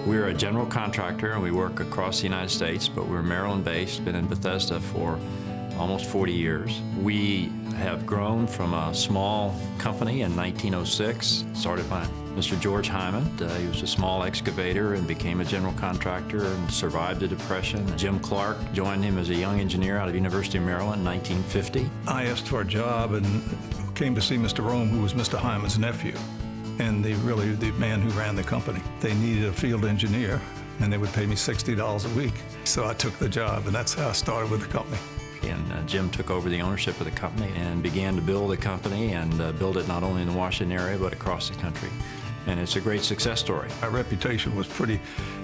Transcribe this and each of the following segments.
We're a general contractor and we work across the United States, but we're Maryland-based, been in Bethesda for almost 40 years. We have grown from a small company in 1906, started by Mr. George Hyman. He was a small excavator and became a general contractor and survived the Depression. Jim Clark joined him as a young engineer out of University of Maryland in 1950. I asked for a job and came to see Mr. Rome, who was Mr. Hyman's nephew, and the man who ran the company. They needed a field engineer, and they would pay me $60 a week. So I took the job, and that's how I started with the company. And Jim took over the ownership of the company and began to build the company and build it not only in the Washington area, but across the country. And it's a great success story. Our reputation was pretty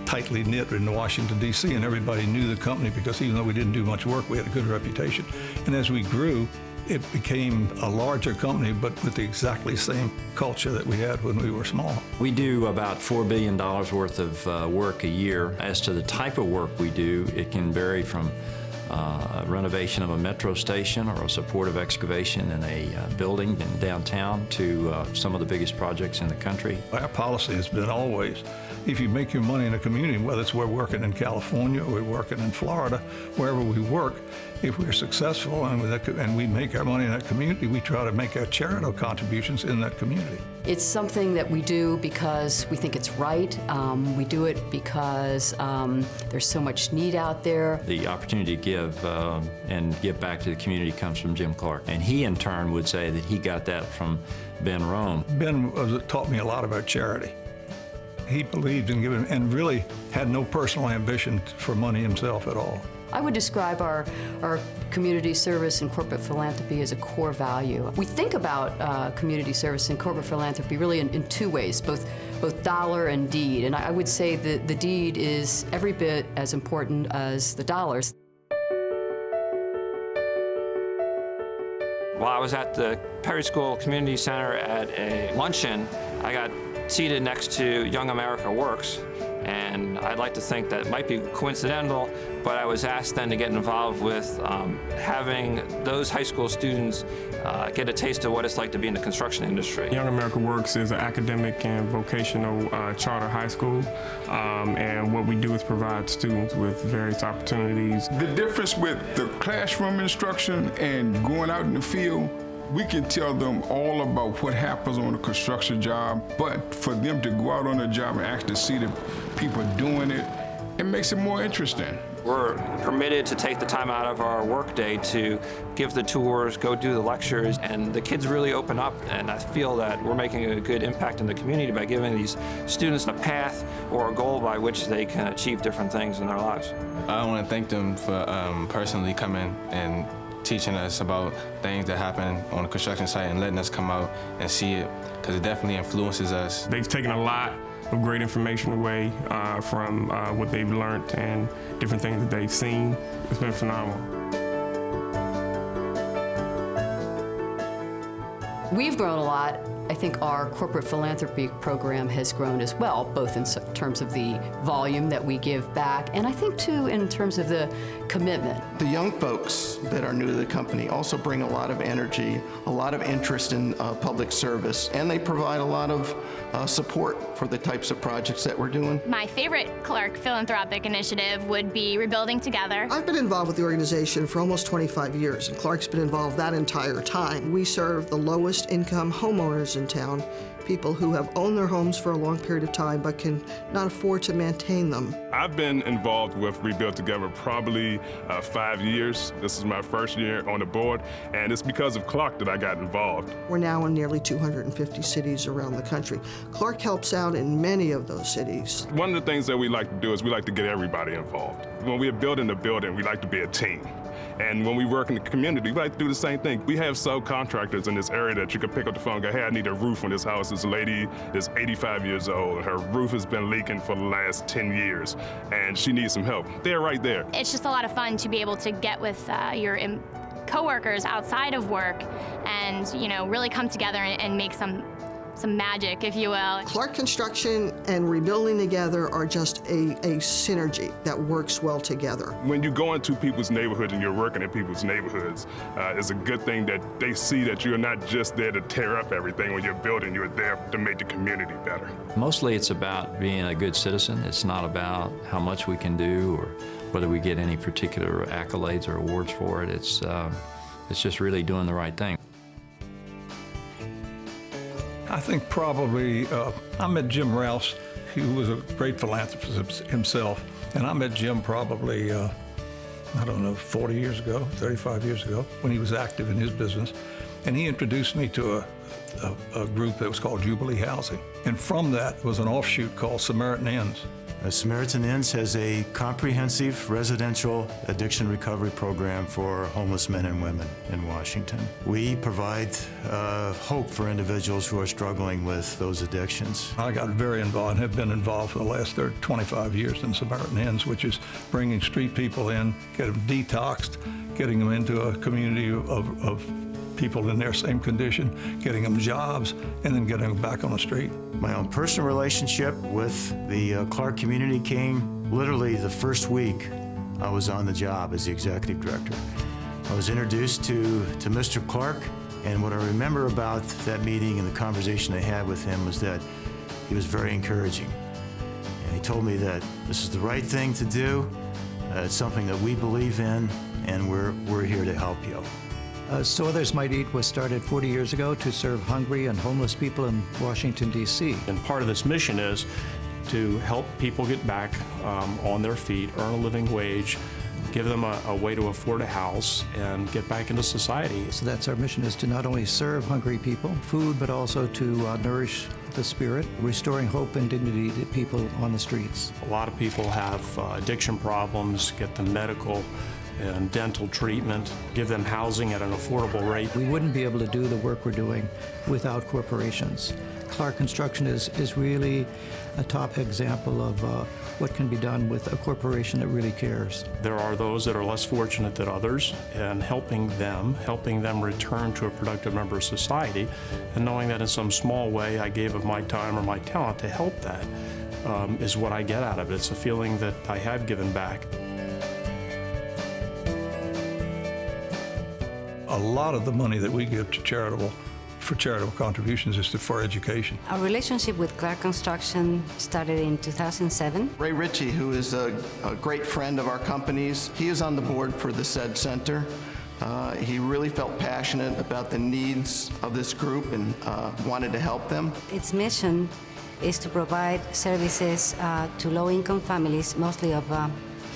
tightly knit in Washington, D.C., and everybody knew the company because even though we didn't do much work, we had a good reputation. And as we grew, it became a larger company, but with the exactly same culture that we had when we were small. We do about $4 billion worth of work a year. As to the type of work we do, it can vary from a renovation of a metro station or a supportive excavation in a building in downtown to some of the biggest projects in the country. Our policy has been always, if you make your money in a community, whether it's we're working in California or we're working in Florida, wherever we work, if we're successful and we make our money in that community, we try to make our charitable contributions in that community. It's something that we do because we think it's right. We do it because there's so much need out there. The opportunity to give and give back to the community comes from Jim Clark. And he, in turn, would say that he got that from Ben Rome. Ben taught me a lot about charity. He believed in giving and really had no personal ambition for money himself at all. I would describe our community service and corporate philanthropy as a core value. We think about community service and corporate philanthropy really in two ways, both dollar and deed. And I would say that the deed is every bit as important as the dollars. While I was at the Perry School Community Center at a luncheon, I got seated next to Young America Works, and I'd like to think that it might be coincidental, but I was asked then to get involved with having those high school students get a taste of what it's like to be in the construction industry. Young America Works is an academic and vocational charter high school, and what we do is provide students with various opportunities. The difference with the classroom instruction and going out in the field, we can tell them all about what happens on a construction job, but for them to go out on a job and actually see the people doing it, it makes it more interesting. We're permitted to take the time out of our workday to give the tours, go do the lectures, and the kids really open up, and I feel that we're making a good impact in the community by giving these students a path or a goal by which they can achieve different things in their lives. I want to thank them for personally coming and teaching us about things that happen on the construction site and letting us come out and see it, because it definitely influences us. They've taken a lot of great information away from what they've learned and different things that they've seen. It's been phenomenal. We've grown a lot. I think our corporate philanthropy program has grown as well, both in terms of the volume that we give back, and I think, too, in terms of the commitment. The young folks that are new to the company also bring a lot of energy, a lot of interest in public service, and they provide a lot of support for the types of projects that we're doing. My favorite Clark philanthropic initiative would be Rebuilding Together. I've been involved with the organization for almost 25 years, and Clark's been involved that entire time. We serve the lowest income homeowners in town, people who have owned their homes for a long period of time but can not afford to maintain them. I've been involved with Rebuild Together probably 5 years. This is my first year on the board, and it's because of Clark that I got involved. We're now in nearly 250 cities around the country. Clark helps out in many of those cities. One of the things that we like to do is we like to get everybody involved. When we're building a building, we like to be a team. And when we work in the community, we like to do the same thing. We have subcontractors in this area that you can pick up the phone and go, hey, I need a roof on this house. This lady is 85 years old. Her roof has been leaking for the last 10 years, and she needs some help. They're right there. It's just a lot of fun to be able to get with your coworkers outside of work and, really come together and make some magic, if you will. Clark Construction and Rebuilding Together are just a synergy that works well together. When you go into people's neighborhoods and you're working in people's neighborhoods, it's a good thing that they see that you're not just there to tear up everything when you're building, you're there to make the community better. Mostly it's about being a good citizen. It's not about how much we can do or whether we get any particular accolades or awards for it. It's just really doing the right thing. I think probably, I met Jim Rouse. He was a great philanthropist himself. And I met Jim probably, 40 years ago, 35 years ago, when he was active in his business. And he introduced me to a group that was called Jubilee Housing. And from that was an offshoot called Samaritan Inns. Samaritan Inns has a comprehensive residential addiction recovery program for homeless men and women in Washington. We provide hope for individuals who are struggling with those addictions. I got very involved and have been involved for the last 25 years in Samaritan Inns, which is bringing street people in, get them detoxed, getting them into a community of people in their same condition, getting them jobs, and then getting them back on the street. My own personal relationship with the Clark community came literally the first week I was on the job as the executive director. I was introduced to Mr. Clark, and what I remember about that meeting and the conversation I had with him was that he was very encouraging. And he told me that this is the right thing to do, it's something that we believe in, and we're here to help you. So Others Might Eat was started 40 years ago to serve hungry and homeless people in Washington, D.C. And part of this mission is to help people get back on their feet, earn a living wage, give them a way to afford a house, and get back into society. So that's our mission, is to not only serve hungry people, food, but also to nourish the spirit, restoring hope and dignity to people on the streets. A lot of people have addiction problems, get them medical and dental treatment, give them housing at an affordable rate. We wouldn't be able to do the work we're doing without corporations. Clark Construction is really a top example of what can be done with a corporation that really cares. There are those that are less fortunate than others, and helping them return to a productive member of society, and knowing that in some small way I gave of my time or my talent to help that is what I get out of it. It's a feeling that I have given back. A lot of the money that we give to charitable contributions is for education. Our relationship with Clark Construction started in 2007. Ray Ritchie, who is a great friend of our company's, he is on the board for the SED Center. He really felt passionate about the needs of this group and wanted to help them. Its mission is to provide services to low-income families, mostly of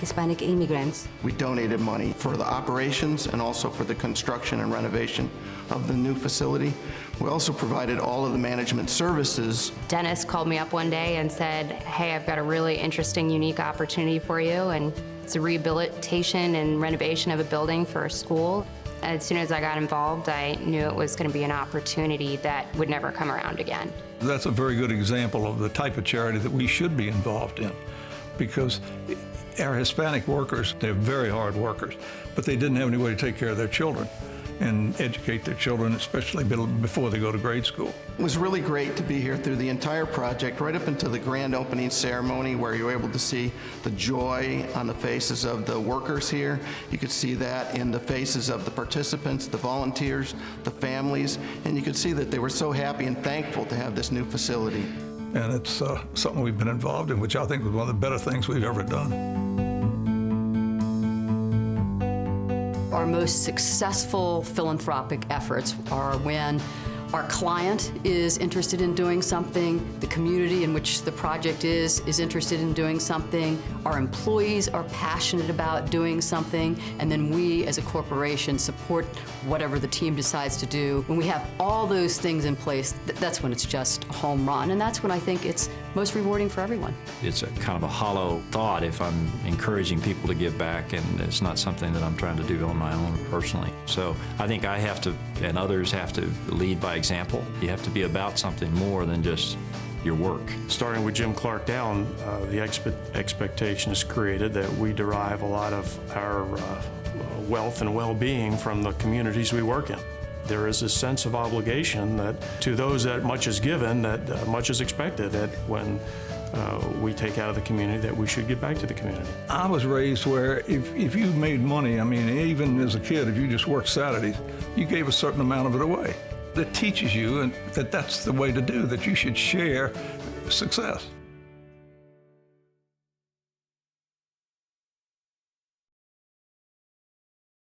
Hispanic immigrants. We donated money for the operations and also for the construction and renovation of the new facility. We also provided all of the management services. Dennis called me up one day and said, hey, I've got a really interesting, unique opportunity for you, and it's a rehabilitation and renovation of a building for a school. As soon as I got involved, I knew it was going to be an opportunity that would never come around again. That's a very good example of the type of charity that we should be involved in, because our Hispanic workers, they're very hard workers, but they didn't have any way to take care of their children and educate their children, especially before they go to grade school. It was really great to be here through the entire project, right up until the grand opening ceremony, where you were able to see the joy on the faces of the workers here. You could see that in the faces of the participants, the volunteers, the families, and you could see that they were so happy and thankful to have this new facility. And it's something we've been involved in, which I think was one of the better things we've ever done. Our most successful philanthropic efforts are when our client is interested in doing something, the community in which the project is interested in doing something, our employees are passionate about doing something, and then we as a corporation support whatever the team decides to do. When we have all those things in place, that's when it's just a home run, and that's when I think it's most rewarding for everyone. It's a kind of a hollow thought if I'm encouraging people to give back, and it's not something that I'm trying to do on my own personally. So I think I have to, and others have to, lead by example. You have to be about something more than just your work. Starting with Jim Clark down, the expectation is created that we derive a lot of our wealth and well-being from the communities we work in. There is a sense of obligation that to those that much is given, that much is expected, that when we take out of the community, that we should give back to the community. I was raised where if you made money, I mean, even as a kid, if you just worked Saturdays, you gave a certain amount of it away. That teaches you that that's the way to do, that you should share success.